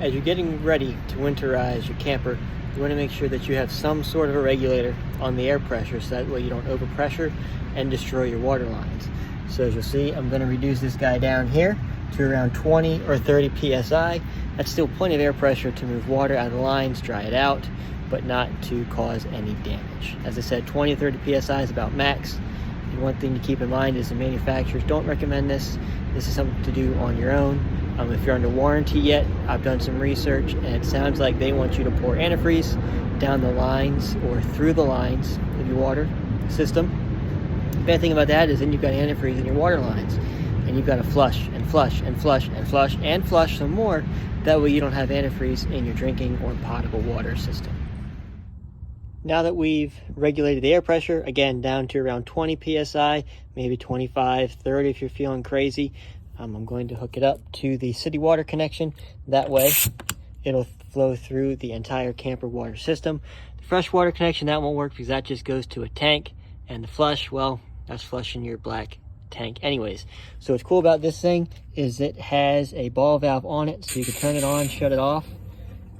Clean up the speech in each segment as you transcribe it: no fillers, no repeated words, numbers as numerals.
As you're getting ready to winterize your camper, you want to make sure that you have some sort of a regulator on the air pressure so that way you don't overpressure and destroy your water lines. So as you'll see, I'm going to reduce this guy down here to around 20 or 30 psi. That's still plenty of air pressure to move water out of the lines, dry it out, but not to cause any damage. As I said, 20 or 30 psi is about max. And one thing to keep in mind is the manufacturers don't recommend this. This is something to do on your own. If you're under warranty yet, I've done some research and it sounds like they want you to pour antifreeze down the lines or through the lines of your water system. The bad thing about that is then you've got antifreeze in your water lines and you've got to flush and flush and flush and flush and flush some more. That way you don't have antifreeze in your drinking or potable water system. Now that we've regulated the air pressure, again, down to around 20 psi, maybe 25, 30 if you're feeling crazy, I'm going to hook it up to the city water connection. That way it'll flow through the entire camper water system. The fresh water connection, that won't work because that just goes to a tank, and the flush, well, that's flushing your black tank anyways. So what's cool about this thing is it has a ball valve on it, so you can turn it on, shut it off,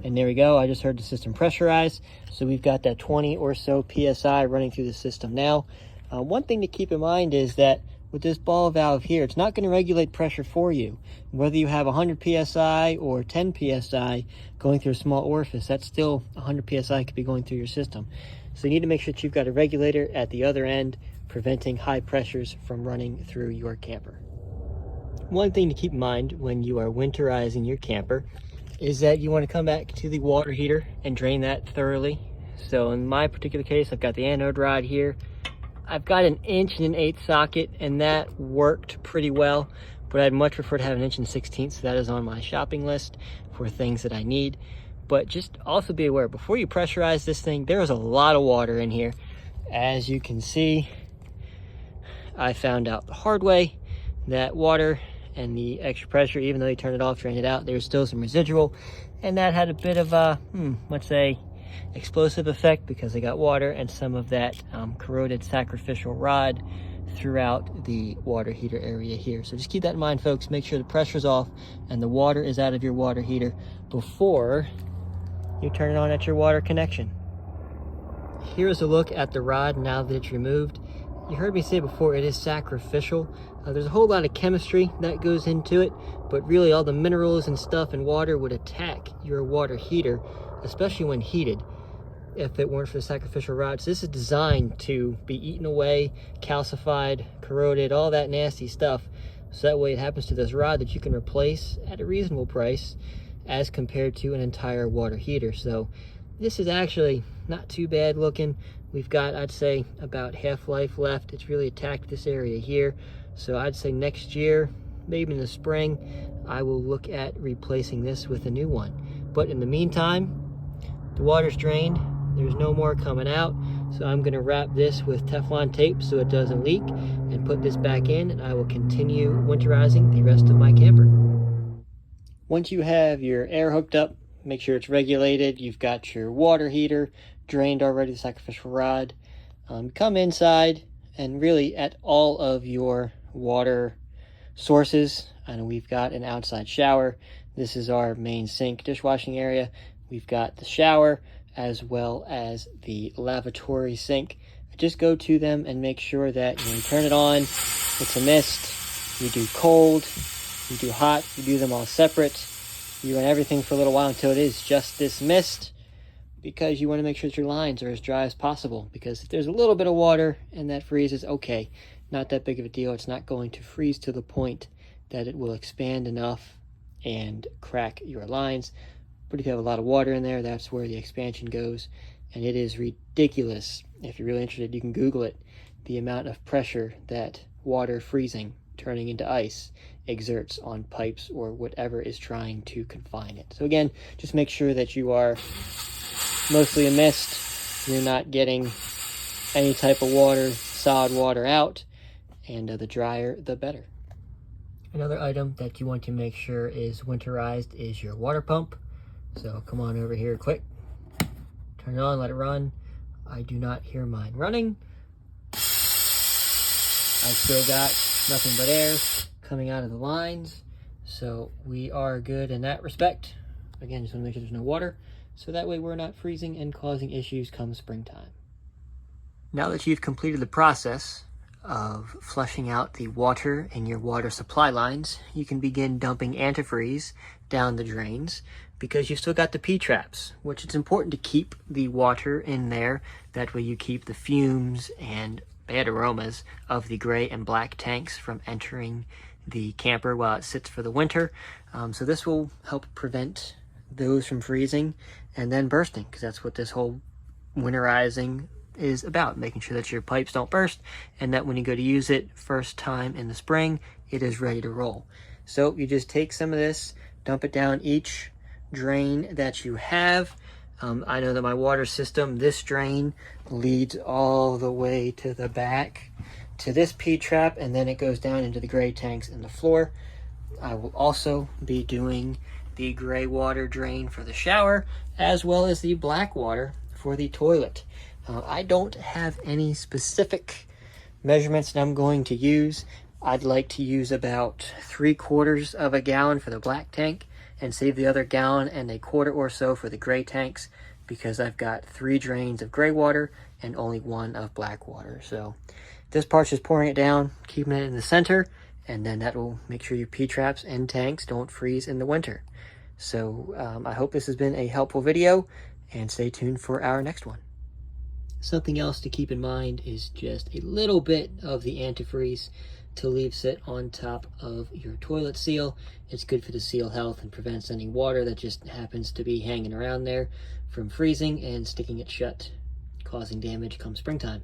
and there we go. I just heard the system pressurize. So we've got that 20 or so psi running through the system now. One thing to keep in mind is that with this ball valve here, it's not going to regulate pressure for you. Whether you have 100 psi or 10 psi going through a small orifice, that's still 100 psi could be going through your system. So you need to make sure that you've got a regulator at the other end, preventing high pressures from running through your camper. One thing to keep in mind when you are winterizing your camper is that you want to come back to the water heater and drain that thoroughly. So in my particular case, I've got the anode rod here. I've got an 1 1/8" socket, and that worked pretty well, but I'd much prefer to have an 1 16", so that is on my shopping list for things that I need. But just also be aware, before you pressurize this thing, there is a lot of water in here. As you can see, I found out the hard way that water and the extra pressure, even though you turn it off, drain it out, there's still some residual, and that had a bit of a, let's say, explosive effect because I got water and some of that corroded sacrificial rod throughout the water heater area here. So just keep that in mind, folks. Make sure the pressure's off and the water is out of your water heater before you turn it on at your water connection. Here's a look at the rod now that it's removed. You heard me say before, it is sacrificial. There's a whole lot of chemistry that goes into it, but really all the minerals and stuff in water would attack your water heater, especially when heated, if it weren't for the sacrificial rods. This is designed to be eaten away, calcified, corroded, all that nasty stuff. So that way it happens to this rod that you can replace at a reasonable price as compared to an entire water heater. So this is actually not too bad looking. We've got, I'd say, about half-life left. It's really attacked this area here. So I'd say next year, maybe in the spring, I will look at replacing this with a new one. But in the meantime, the water's drained. There's no more coming out. So I'm going to wrap this with Teflon tape so it doesn't leak and put this back in, and I will continue winterizing the rest of my camper. Once you have your air hooked up, make sure it's regulated. You've got your water heater drained already, the sacrificial rod. Come inside and really at all of your water sources. And we've got an outside shower. This is our main sink dishwashing area. We've got the shower as well as the lavatory sink. Just go to them and make sure that when you turn it on, it's a mist. You do cold, you do hot, you do them all separate. You run everything for a little while until it is just this mist, because you want to make sure that your lines are as dry as possible. Because if there's a little bit of water and that freezes, okay, not that big of a deal. It's not going to freeze to the point that it will expand enough and crack your lines. But if you have a lot of water in there, that's where the expansion goes. And it is ridiculous. If you're really interested, you can Google it. The amount of pressure that water freezing, turning into ice, exerts on pipes or whatever is trying to confine it. So again, just make sure that you are mostly a mist. You're not getting any type of water, solid water out. And the drier, the better. Another item that you want to make sure is winterized is your water pump. So come on over here quick. Turn it on, let it run. I do not hear mine running. I've still got nothing but air coming out of the lines. So we are good in that respect. Again, just want to make sure there's no water, so that way we're not freezing and causing issues come springtime. Now that you've completed the process of flushing out the water in your water supply lines, you can begin dumping antifreeze down the drains, because you've still got the P-traps, which it's important to keep the water in there. That way you keep the fumes and bad aromas of the gray and black tanks from entering the camper while it sits for the winter. So this will help prevent those from freezing and then bursting, because that's what this whole winterizing is about, making sure that your pipes don't burst and that when you go to use it first time in the spring, it is ready to roll. So you just take some of this, dump it down each drain that you have. I know that my water system, this drain leads all the way to the back to this P-trap, and then it goes down into the gray tanks in the floor. I will also be doing the gray water drain for the shower, as well as the black water for the toilet. I don't have any specific measurements that I'm going to use. I'd like to use about 3/4 of a gallon for the black tank and save the other gallon and a quarter or so for the gray tanks, because I've got 3 drains of gray water and only 1 of black water. So this part's just pouring it down, keeping it in the center, and then that will make sure your P-traps and tanks don't freeze in the winter. So I hope this has been a helpful video, and stay tuned for our next one. Something else to keep in mind is just a little bit of the antifreeze to leave sit on top of your toilet seal. It's good for the seal health and prevents any water that just happens to be hanging around there from freezing and sticking it shut, causing damage come springtime.